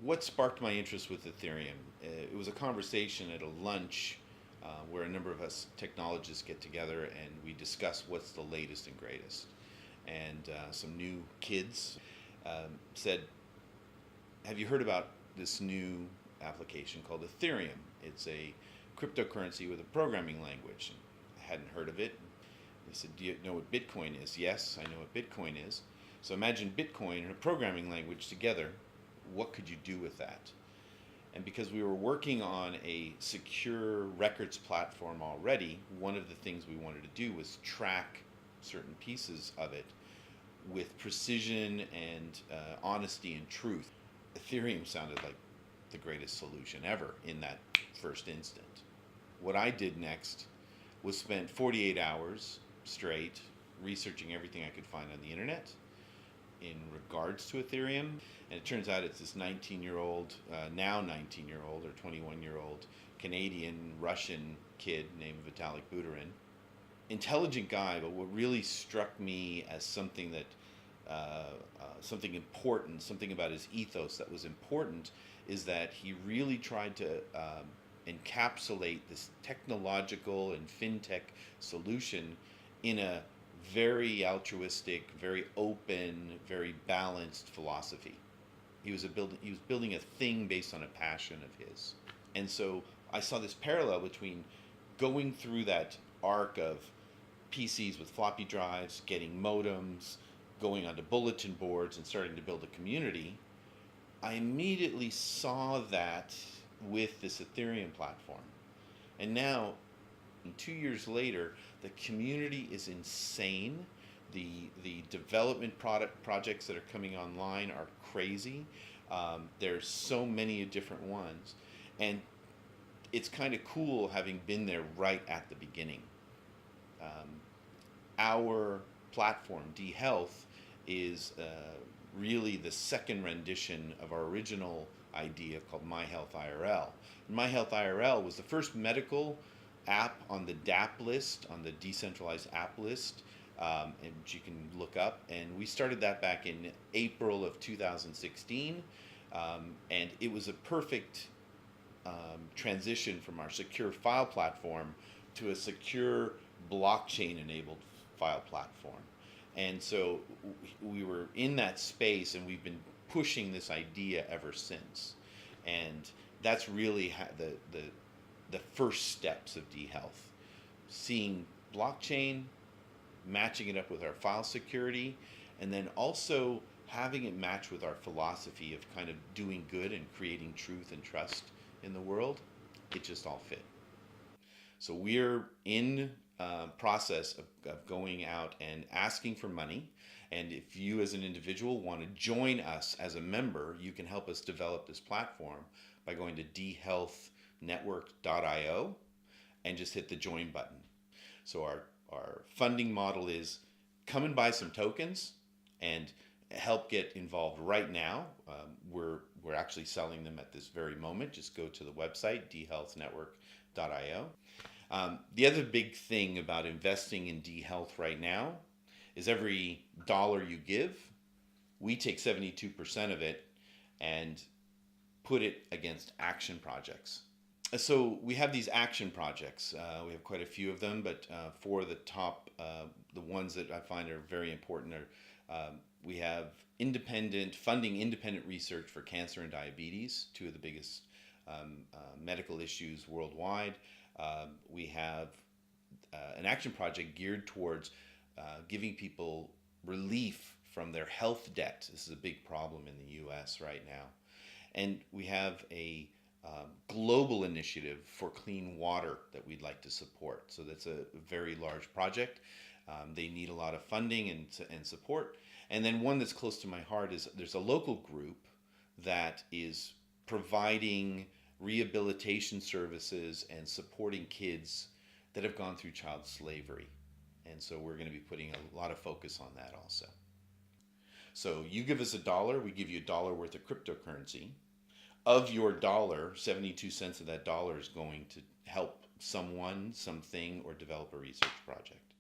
What sparked my interest with Ethereum? It was a conversation at a lunch where a number of us technologists get together and we discuss what's the latest and greatest. And some new kids said, "Have you heard about this new application called Ethereum? It's a cryptocurrency with a programming language." I hadn't heard of it. They said, "Do you know what Bitcoin is?" "Yes, I know what Bitcoin is." So imagine Bitcoin and a programming language together. What could you do with that? And because we were working on a secure records platform already, one of the things we wanted to do was track certain pieces of it with precision and honesty and truth. Ethereum sounded like the greatest solution ever in that first instant. What I did next was spend 48 hours straight researching everything I could find on the internet in regards to Ethereum. And it turns out it's this 19-year-old, now 19-year-old or 21-year-old Canadian Russian kid named Vitalik Buterin. Intelligent guy, but what really struck me as something that something important, something about his ethos that was important, is that he really tried to encapsulate this technological and fintech solution in a very altruistic, very open, very balanced philosophy. He was building a thing based on a passion of his. And so I saw this parallel between going through that arc of PCs with floppy drives, getting modems, going onto bulletin boards and starting to build a community. I immediately saw that with this Ethereum platform. And now, 2 years later, the community is insane. The development projects that are coming online are crazy. There's so many different ones. And it's kind of cool having been there right at the beginning. Our platform, dHealth, is really the second rendition of our original idea called My Health IRL. My Health IRL was the first medical app on the DApp list, on the decentralized app list, and you can look up. And we started that back in April of 2016, and it was a perfect transition from our secure file platform to a secure blockchain-enabled file platform. And so we were in that space, and we've been pushing this idea ever since. And that's really the first steps of dHealth. Seeing blockchain, matching it up with our file security, and then also having it match with our philosophy of kind of doing good and creating truth and trust in the world. It just all fit. So we're in process of going out and asking for money. And if you as an individual want to join us as a member, you can help us develop this platform by going to dHealthNetwork.io and just hit the join button. So our funding model is come and buy some tokens and help get involved right now. We're actually selling them at this very moment. Just go to the website, dHealthNetwork.io. The other big thing about investing in dHealth right now is every dollar you give, we take 72% of it and put it against action projects. So we have these action projects. We have quite a few of them, but for the top, the ones that I find are very important are we have funding independent research for cancer and diabetes, two of the biggest medical issues worldwide. We have an action project geared towards giving people relief from their health debt. This is a big problem in the U.S. right now. And we have a global initiative for clean water that we'd like to support. So that's a very large project. They need a lot of funding and support. And then one that's close to my heart is there's a local group that is providing rehabilitation services and supporting kids that have gone through child slavery. And so we're going to be putting a lot of focus on that also. So you give us $1, we give you $1 worth of cryptocurrency. Of your dollar, 72 cents of that dollar is going to help someone, something, or develop a research project.